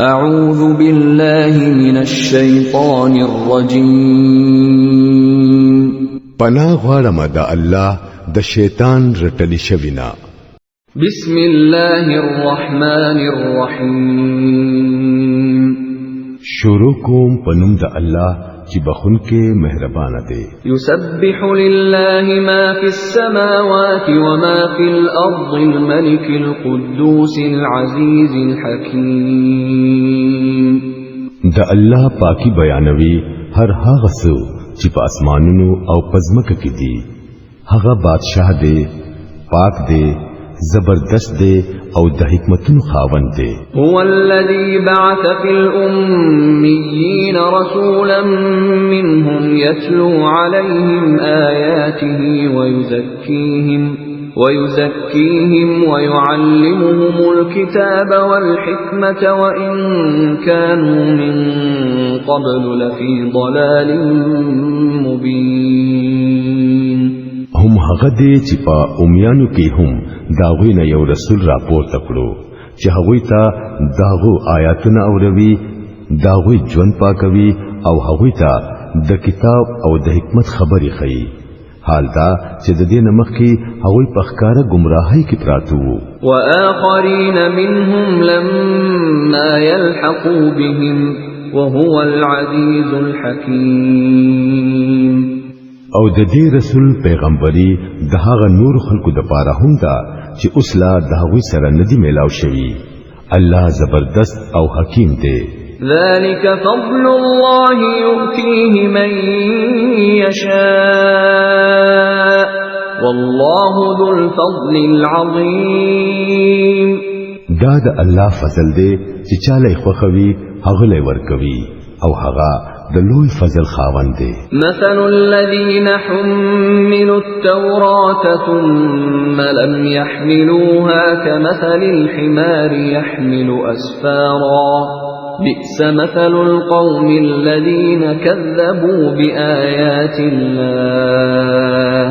أعوذ بالله من الشيطان الرجيم پناه غواړم د الله د شیطان رټلی شوینا. بسم الله الرحمن الرحيم شروع کوم پنوم د الله چې بخونکې مهربان دی. يسبح لله ما في السماوات وما في الأرض الملك القدوس العزيز الحكيم. د الله پاکي بیانوي هر هغه څه چې په اسمانونو او پزمکه کې دي. هغه بادشاہ دی، پاک دی، زبردست دی او د حکمتونو خاوند دی. هو الذي بعث في الأميين رسولا منهم يتلو عليهم آياته ويزكيهم ويعلمهم الكتاب والحكمة وإن كانوا من قبل لفي ضلال مبين. هم هغه دی چې په امیانو کې هم داغوی نه یو رسول راپورته کړو چې هغوی ته داغو آیاتونه اوروي، داغوی ژوند پاکوي او هغوی ته د کتاب او د حکمت خبرې ښیي. حال دا چې د دې نمخ کې هغوی په ښکاره گمراهۍ کې پراته وو. وآخرین منهم لما يلحقوا بهم وهو العزيز الحكيم. او د دې رسول پیغمبري د هغه نور خلقو د پاره هم دا چې اوس لا د هغوی سره ندي میلاو شوی. الله زبردست او حکیم دی. ذلك فضل الله يؤتيه من يشاء والله ذو الفضل العظيم. دا د الله فضل دی چې چاله خوخوي هغه لې ورکوي او هغه د لوی فضل خاوند دی. مثل الذين حملوا التوراة ثم لم يحملوها كمثل الحمار يحمل أسفارا بئس مثل القوم الذين كذبوا بآيات الله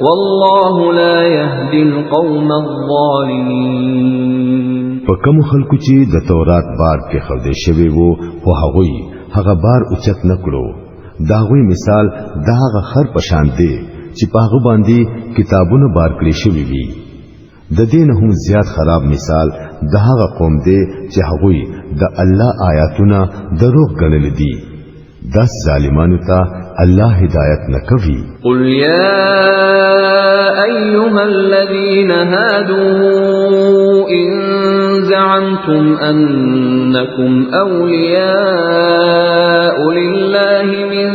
والله لا يهدي القوم الظالمين. فکم خلکو چې د تورات بار کې خوده شوی وو خو هغه بار اوچت نکړو. داغوی مثال داغه خر پشان دی چې پاغه باندې کتابونه بار کړی شوی وي. د دین هم زیات خراب مثال داغه قوم دی چې هغوی د الله آیاتونه دروغ ګڼل دي. داس ظالمانو ته الله هدایت نکوي. قل يا أيها الذين هادوا إن زعمتم أنكم أولياء لله من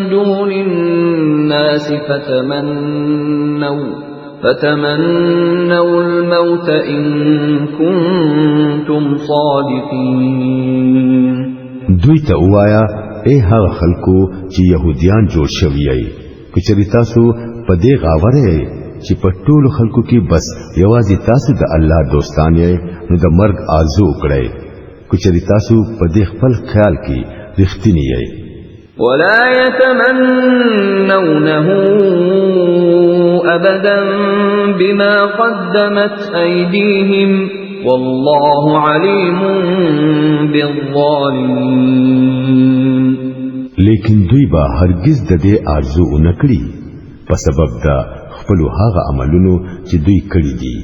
دون الناس فتمنوا الموت إن كنتم صادقين. دوی ته وایا اے هغه خلکو چې يهوديان جوړ شوی ای، کچری تاسو په دې غاوره چې په ټولو خلکو کې بس یوازې تاسو د الله دوستان یې نو د مرګ آرزو کړئ. کچری تاسو په دې خپل خیال کې رښتینی یې. ولا يتمنونه ابدا بما قدمت ايديهم والله عليم بالظالمين. لیکن دوی به هرگز د دې آرزو نکړي په سبب دا خپل هغه عملونو چې دوی کړی دي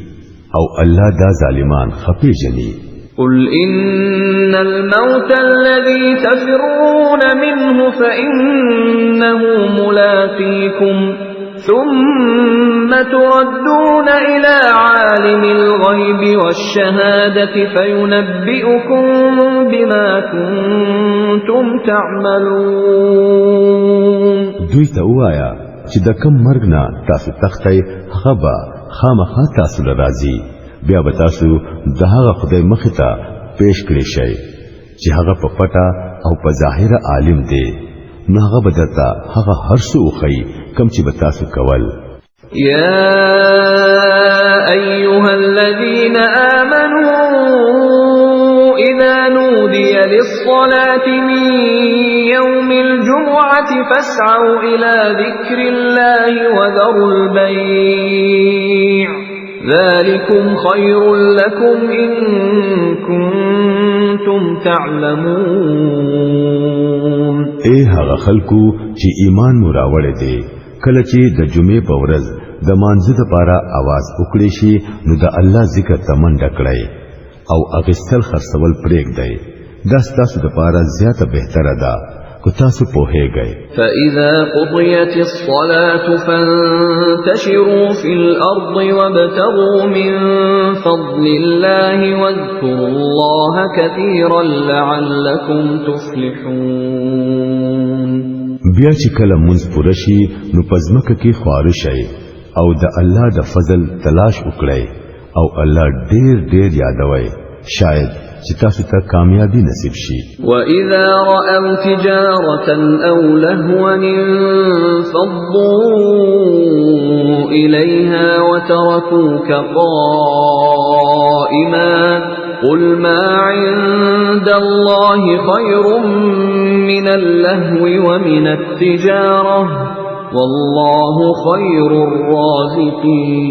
او الله دا ظالمان خپېژني. قل إن الموت الذي تفرون منه فإنه ملاقيكم ثم تردون إلى عالم الغيب والشهادة فينبئكم بما كنتم تعملون. دوی ته وایا چې د کم مرګ نه تاسو تختای هغه به خامخا تاسو راځي، بیا به تاسو د هغه خدای مخ ته پیش کړئ شئ چې هغه په پټه او په ظاهره عالم دی. نو هغه به درته هغه هر څه وښیي کوم چې به تاسو کول. يا أيها الذين آمنوا إذا نودي للصلاة من يوم الجمعة فاسعوا إلى ذكر الله وذروا البيع ذلكم خير لكم إن كنتم تعلمون اے هغه خلکو چې ایمان مو راوړی دی کله چې د جمعې په ورځ د مانځه لپاره आवाज وکړي شي نو د الله ذکر ته منډه کړئ او اغستل خرڅول پرېږدئ دا ستاسو لپاره زیاته بهتره ده کو تاسو پوهیږئ فإذا قضيت الصلاة فانتشروا في الأرض وابتغوا من فضل الله واذكروا الله كثيرا لعلكم تفلحون بیا چې کله منځ پوره شي نو پزمکه کې خوار شي او د الله د فضل تلاش وکړئ او الله ډېر ډېر یادوي شاید چې تاسو ته کامیابی نصیب شي وَإِذَا رَأَوْا تِجَارَةً أَوْ لَهْوًا انفَضُّوا إِلَيْهَا وَتَرَكُوكَ قَائِمًا قُلْ مَا عِندَ اللَّهِ خَيْرٌ مِنَ اللَّهْوِ وَمِنَ التِّجَارَةِ وَاللَّهُ خَيْرُ الرَّازِقِينَ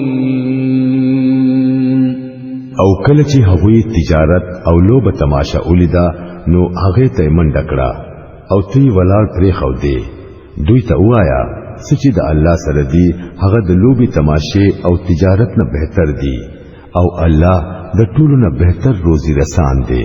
او کله چې هغوی تجارت او لوبه تماشا ولیدا نو هغه ته منډه کړه او تی ولاړ پرې خو دی دوی ته وایا چې د الله سره دی هغه د لوبي تماشه او تجارت نه بهتر دی او الله د ټولو نه بهتر روزي رسان دی